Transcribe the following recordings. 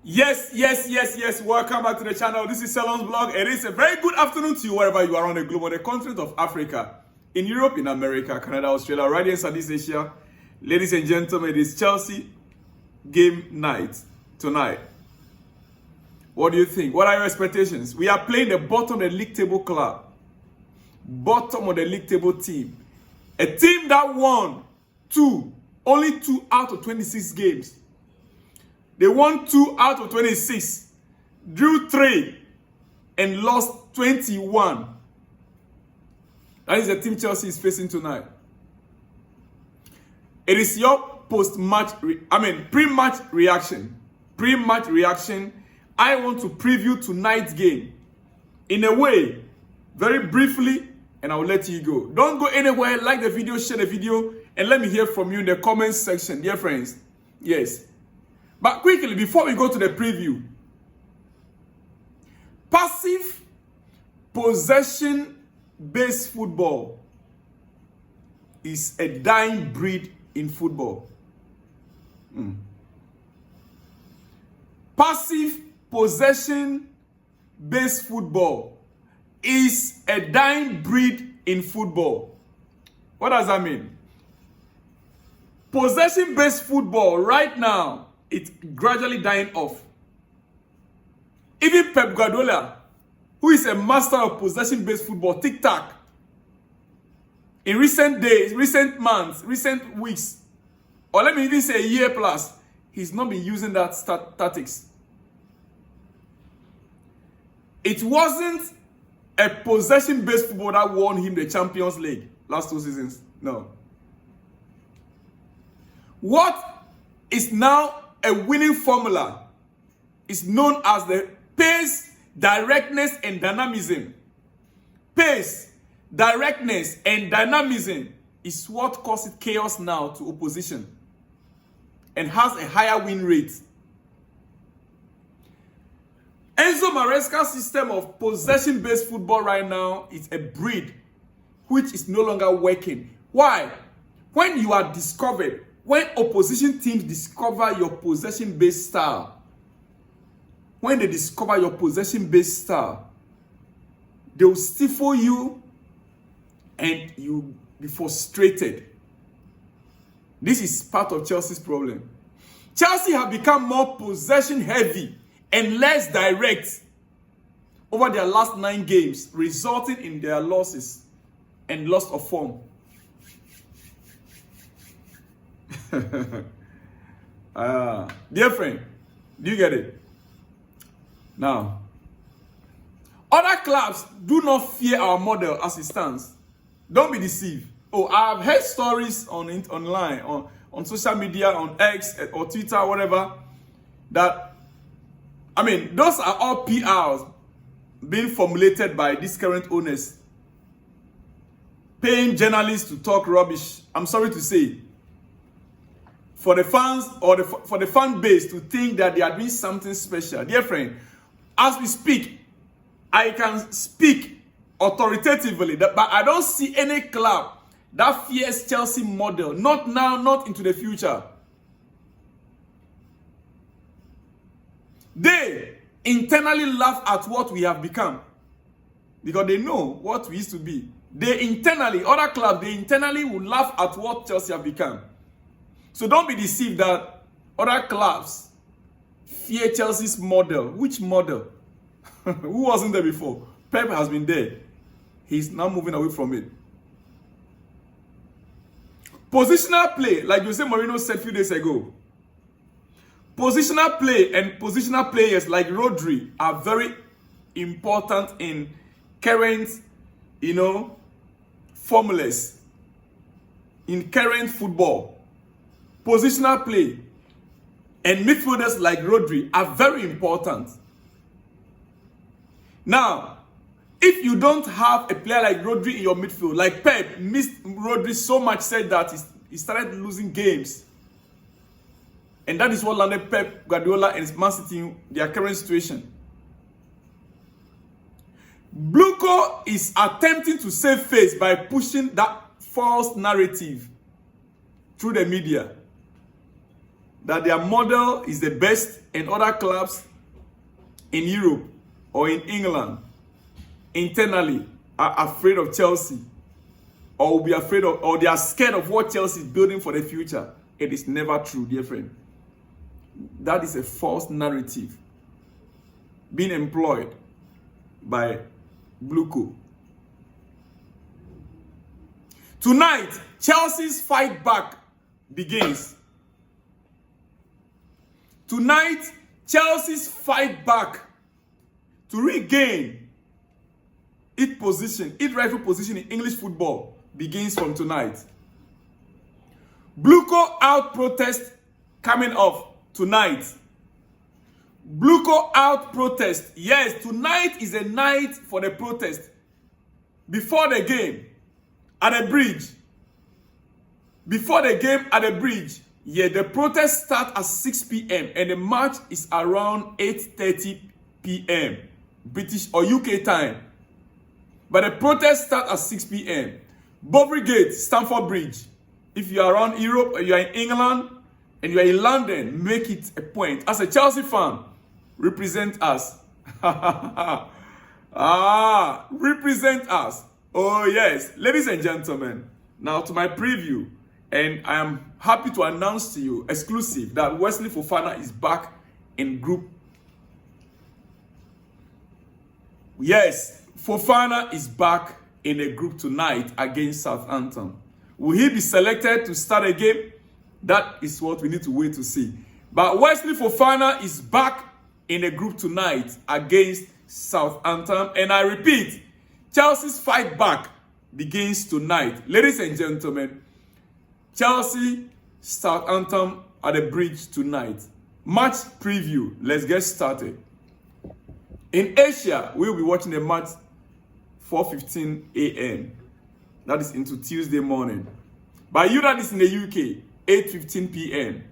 Yes. Welcome back to the channel. This is Salon's Blog. It is a very good afternoon to you wherever you are on the globe, on the continent of Africa, in Europe, in America, Canada, Australia, right here in Southeast Asia. Ladies and gentlemen, it is Chelsea game night tonight. What do you think? What are your expectations? We are playing the bottom of the league table club. Bottom of the league table team. A team that won only 2 out of 26 games. They won 2 out of 26, drew 3, and lost 21. That is the team Chelsea is facing tonight. It is your pre-match reaction. Pre-match reaction. I want to preview tonight's game in a way, very briefly, and I will let you go. Don't go anywhere. Like the video, share the video, and let me hear from you in the comments section, dear friends. Yes. But quickly, before we go to the preview, passive possession-based football is a dying breed in football. Passive possession-based football is a dying breed in football. What does that mean? Possession-based football right now, it's gradually dying off. Even Pep Guardiola, who is a master of possession-based football, tic-tac, in recent days, recent months, recent weeks, or let me even say a year plus, he's not been using that tactics. It wasn't a possession-based football that won him the Champions League last 2 seasons. No. What is now a winning formula is known as the pace, directness, and dynamism. Pace, directness, and dynamism is what causes chaos now to opposition and has a higher win rate. Enzo Maresca's system of possession-based football right now is a breed which is no longer working. Why? When you are discovered, when opposition teams discover your possession-based style, when they discover your possession-based style, they will stifle you and you'll be frustrated. This is part of Chelsea's problem. Chelsea have become more possession-heavy and less direct over their last 9 games, resulting in their losses and loss of form. Dear friend, do you get it? Now, other clubs do not fear our model as it stands. Don't be deceived. Oh, I've heard stories online, on social media, on X or Twitter, whatever, that, those are all PRs being formulated by these current owners, paying journalists to talk rubbish. I'm sorry to say, for the fans or for the fan base to think that they are doing something special. Dear friend, as we speak, I can speak authoritatively, but I don't see any club that fears Chelsea model. Not now, not into the future. They internally laugh at what we have become because they know what we used to be. Other clubs, they internally will laugh at what Chelsea have become. So don't be deceived that other clubs fear Chelsea's model. Which model? Who wasn't there before? Pep has been there. He's now moving away from it. Positional play, like Jose Mourinho said a few days ago. Positional play and positional players like Rodri are very important in current, formulas. In current football. Positional play and midfielders like Rodri are very important. Now, if you don't have a player like Rodri in your midfield, like Pep missed Rodri so much, said that he started losing games. And that is what landed Pep Guardiola and Man City in their current situation. Bluco is attempting to save face by pushing that false narrative through the media. that their model is the best, and other clubs in Europe or in England internally are afraid of Chelsea, or will be afraid of, or they are scared of what Chelsea is building for the future. It is never true, dear friend. That is a false narrative being employed by Bluco. Tonight, Chelsea's fight back begins. Tonight, Chelsea's fight back to regain its position, its rightful position in English football begins from tonight. Bluco out protest coming off tonight. Bluco out protest. Yes, tonight is a night for the protest. Before the game, at the bridge. Before the game at the bridge. Yeah, the protest starts at 6 p.m. and the match is around 8:30 p.m. British or UK time. But the protest starts at 6 p.m. Bovary Gate, Stamford Bridge. If you are around Europe or you are in England and you are in London, make it a point. As a Chelsea fan, represent us. Represent us. Oh yes, ladies and gentlemen, now to my preview, and I am happy to announce to you, exclusive, that Wesley Fofana is back in group. Yes, Fofana is back in a group tonight against Southampton. Will he be selected to start a game? That is what we need to wait to see. But Wesley Fofana is back in a group tonight against Southampton, and I repeat, Chelsea's fight back begins tonight. Ladies and gentlemen, Chelsea, Southampton at the bridge tonight. Match preview. Let's get started. In Asia, we'll be watching the match 4:15 a.m. That is into Tuesday morning. But you that is in the UK, 8:15 p.m.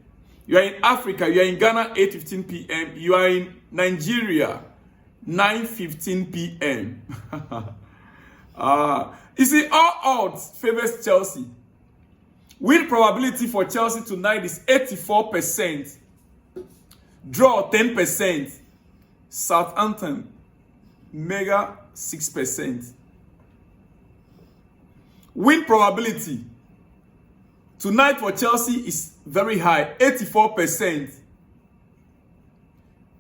You are in Africa, you are in Ghana, 8:15 p.m. You are in Nigeria, 9:15 p.m. You see, all odds favors Chelsea. Win probability for Chelsea tonight is 84%. Draw 10%. Southampton, mega 6%. Win probability tonight for Chelsea is very high, 84%.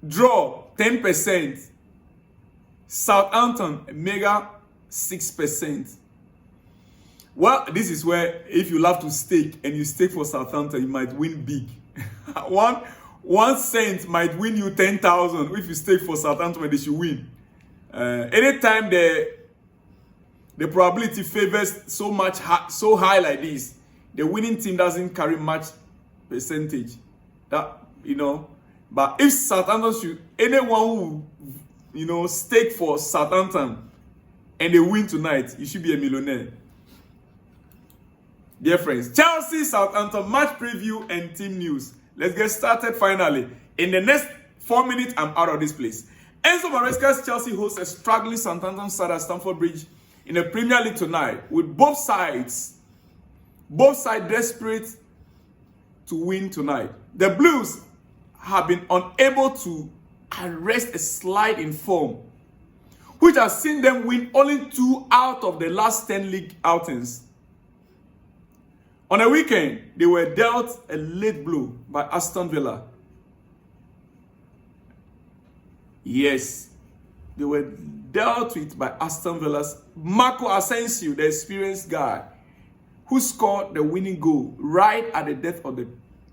Draw 10%. Southampton, mega 6%. Well, this is where if you love to stake and you stake for Southampton, you might win big. One cent might win you 10,000 if you stake for Southampton, they should win. Anytime the probability favors so high like this, the winning team doesn't carry much percentage. That, you know. But if Southampton should, anyone who stake for Southampton and they win tonight, you should be a millionaire. Dear friends, Chelsea, Southampton match preview and team news. Let's get started finally. In the next 4 minutes, I'm out of this place. Enzo Maresca's Chelsea hosts a struggling Southampton side at Stamford Bridge in the Premier League tonight, with both sides desperate to win tonight. The Blues have been unable to arrest a slide in form, which has seen them win only 2 out of the last 10 league outings. On the weekend, they were dealt a late blow by Aston Villa. Yes, they were dealt with by Aston Villa's Marco Asensio, the experienced guy, who scored the winning goal right at the death of the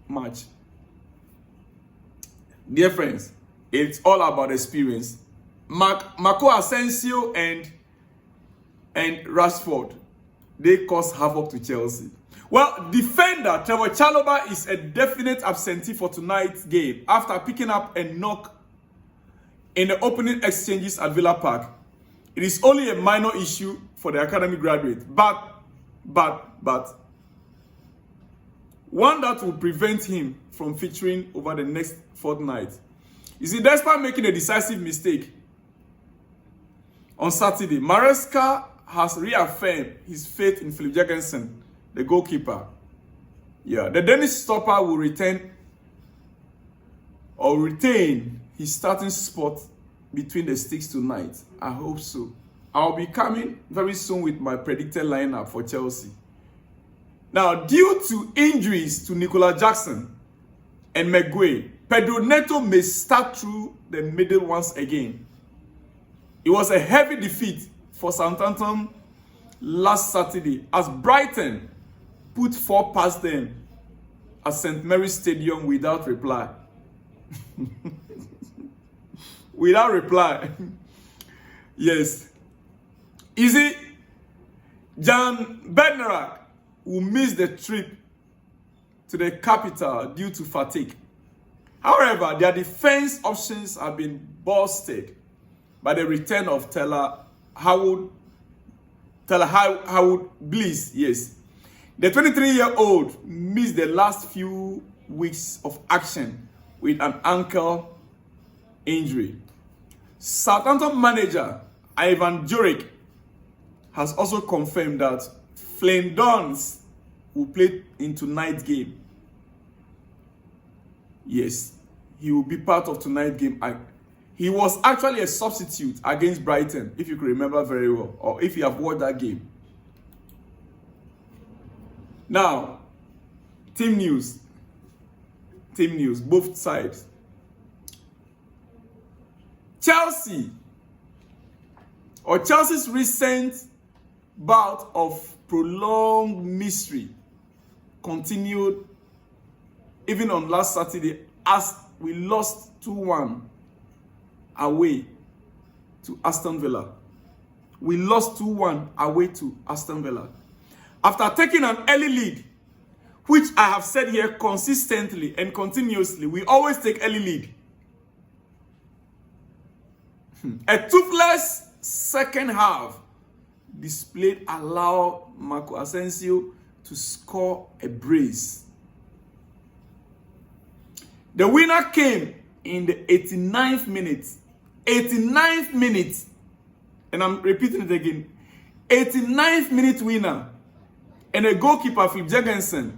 match. Dear friends, it's all about experience. Marco Asensio and Rashford, they caused havoc to Chelsea. Well, defender Trevor Chalobah is a definite absentee for tonight's game after picking up a knock in the opening exchanges at Villa Park. It is only a minor issue for the academy graduate, but one that will prevent him from featuring over the next fortnight. You see, despite making a decisive mistake on Saturday, Maresca has reaffirmed his faith in Philip Jorgensen, the goalkeeper. Yeah, the Danish stopper will return or retain his starting spot between the sticks tonight? I hope so. I'll be coming very soon with my predicted lineup for Chelsea. Now, due to injuries to Nicola Jackson and Maguire, Pedro Neto may start through the middle once again. It was a heavy defeat for Southampton last Saturday as Brighton put 4 past them at St. Mary's Stadium without reply. Without reply. Yes. Is it Jan Bednarak who missed the trip to the capital due to fatigue? However, their defense options have been bolstered by the return of Taylor Howard Bliss. Yes. The 23-year-old missed the last few weeks of action with an ankle injury. Southampton manager Ivan Juric has also confirmed that Flynn Dons will play in tonight's game. Yes, he will be part of tonight's game. He was actually a substitute against Brighton, if you can remember very well, or if you have watched that game. Now, team news. Team news, both sides. Chelsea's recent bout of prolonged misery continued even on last Saturday as we lost 2-1 away to Aston Villa. We lost 2-1 away to Aston Villa. After taking an early lead, which I have said here consistently and continuously, we always take early lead. A toothless second half displayed allowed Marco Asensio to score a brace. The winner came in the 89th minute. 89th minute. And I'm repeating it again. 89th minute winner. And the goalkeeper, Philip Jurgensen,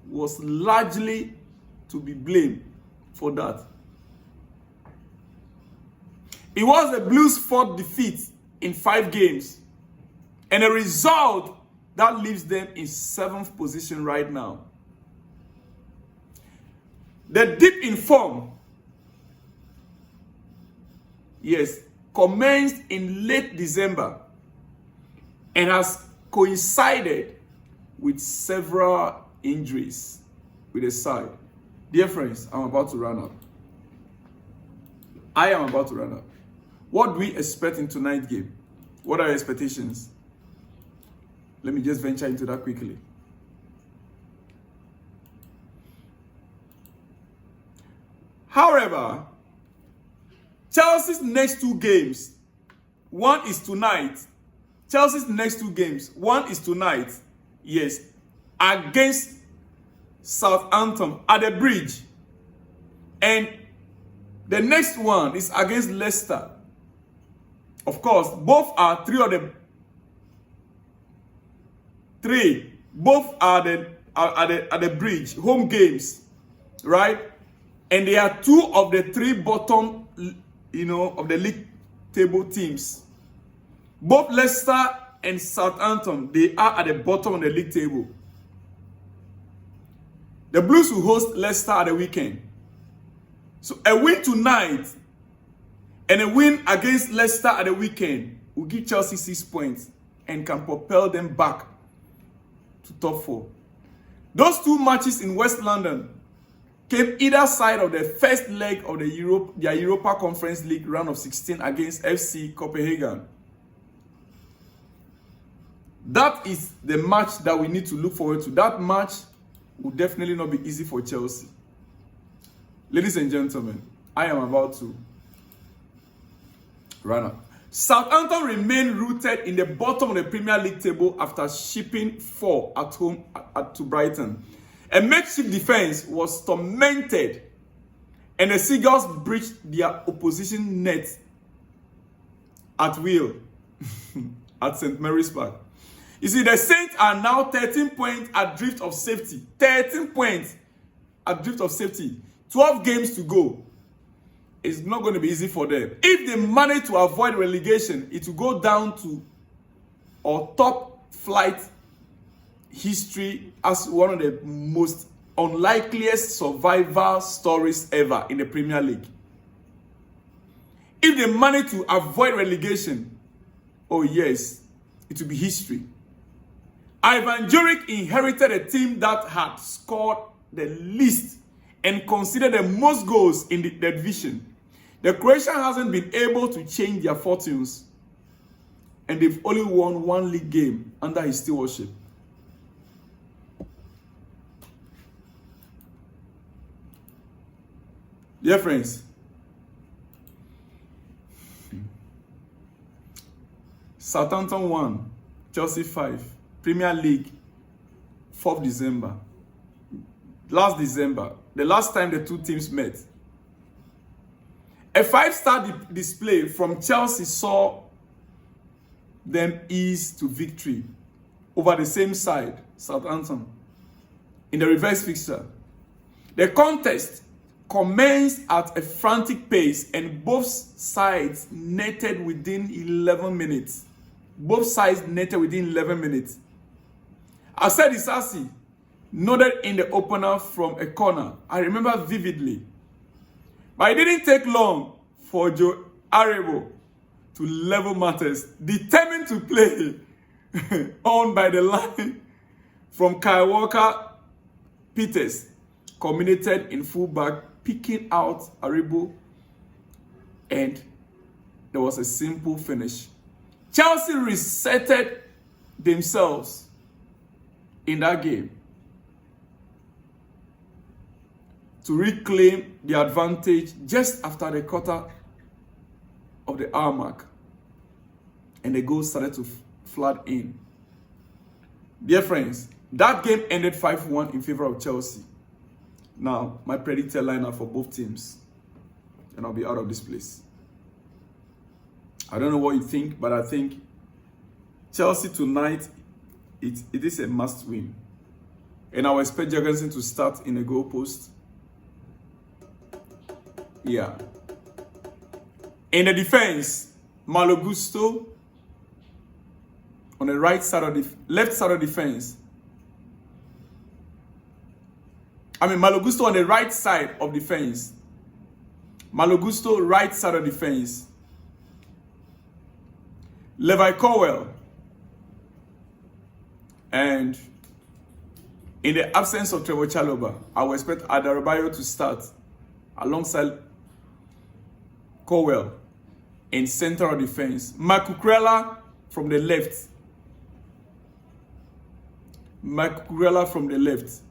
was largely to be blamed for that. It was the Blues' 4th defeat in 5 games. And a result that leaves them in 7th position right now. The dip in form, yes, commenced in late December and has coincided with several injuries with the side. Dear friends, I'm about to run up. I am about to run up. What do we expect in tonight's game? What are your expectations? Let me just venture into that quickly. However, Chelsea's next 2 games, one is tonight. Chelsea's next 2 games, one is tonight. Yes, against Southampton at the Bridge. And the next one is against Leicester. Of course, both are both are at the Bridge, home games, right? And they are 2 of the 3 bottom, of the league table teams. Both Leicester and Southampton, they are at the bottom of the league table. The Blues will host Leicester at the weekend. So a win tonight and a win against Leicester at the weekend will give Chelsea 6 points and can propel them back to top 4. Those 2 matches in West London came either side of the first leg of their Europa Conference League round of 16 against FC Copenhagen. That is the match that we need to look forward to. That match will definitely not be easy for Chelsea. Ladies and gentlemen, I am about to run up. Southampton remain rooted in the bottom of the Premier League table after shipping 4 at home to Brighton. A makeshift defense was tormented and the Seagulls breached their opposition net at will at St. Mary's Park. You see, the Saints are now 13 points adrift of safety. 13 points adrift of safety. 12 games to go. it's not going to be easy for them. If they manage to avoid relegation, it will go down to our top flight history as one of the most unlikeliest survival stories ever in the Premier League. If they manage to avoid relegation, oh yes, it will be history. Ivan Juric inherited a team that had scored the least and considered the most goals in the division. The Croatian hasn't been able to change their fortunes, and they've only won one league game under his stewardship. Dear friends, Southampton 1, Chelsea 5, Premier League, 4th December. Last December, the last time the two teams met. A 5-star display from Chelsea saw them ease to victory over the same side, Southampton, in the reverse fixture. The contest commenced at a frantic pace and both sides netted within 11 minutes. Both sides netted within 11 minutes. Asad Isasi nodded in the opener from a corner. I remember vividly. But it didn't take long for Joe Aribo to level matters, determined to play on by the line from Kyle Walker. Peters culminated in fullback, picking out Aribo, and there was a simple finish. Chelsea resetted themselves in that game to reclaim the advantage just after the quarter of the hour mark, and the goals started to flood in. Dear friends, that game ended 5-1 in favor of Chelsea. Now, my predicted lineup for both teams, and I'll be out of this place. I don't know what you think, but I think Chelsea tonight, it is a must win. And I will expect Jurgensen to start in the goal post. Yeah. In the defense, Malo Gusto on the right side of the left side of the defense. Malo Gusto on the right side of defense. Malo Gusto, right side of defense. Levi Colwill. And in the absence of Trevor Chalobah, I will expect Adarabioyo to start alongside Colwill in central defense. Makukrela from the left. Makukrela from the left.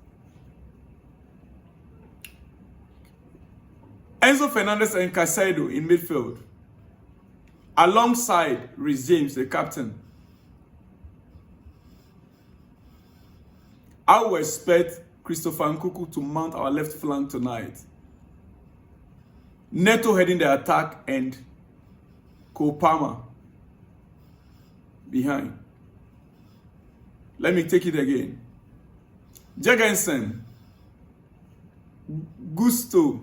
Enzo Fernandez and Caicedo in midfield, alongside Reece James, the captain. I will expect Christopher Nkunku to mount our left flank tonight. Neto heading the attack and Cole Palmer behind. Let me take it again. Jurgensen, Gusto,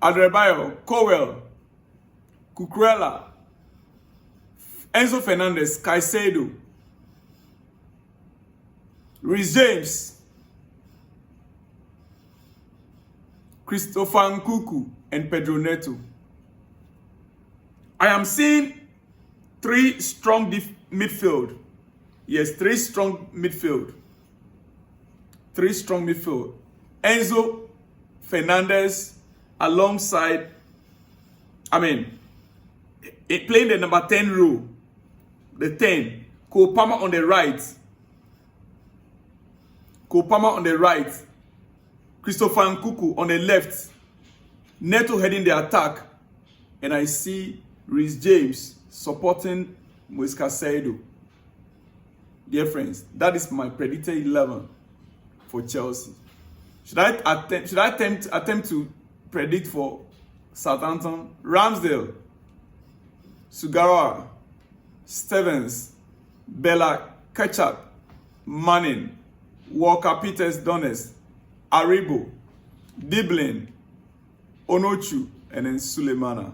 Adarabioyo, Colwill, Cucurella, Enzo Fernandez, Caicedo, Reece James, Christopher Nkunku, and Pedro Neto. I am seeing three strong midfield. Yes, three strong midfield. Three strong midfield. Enzo Fernandez alongside, playing the number 10 role. The 10. Cole Palmer on the right. Cole Palmer on the right. Christopher Nkunku on the left. Neto heading the attack. And I see Reece James supporting Moise Caicedo. Dear friends, that is my predicted 11 for Chelsea. Should I attempt to predict for Southampton? Ramsdale, Sugara, Stevens, Bella, Ketchup, Manning, Walker, Peters, Donnes, Aribo, Diblin, Onochu, and then Sulemana.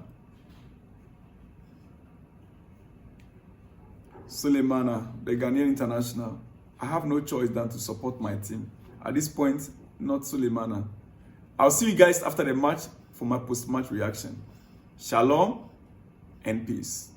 Sulemana, the Ghanaian international. I have no choice than to support my team. At this point, not Sulemana. I'll see you guys after the match for my post-match reaction. Shalom and peace.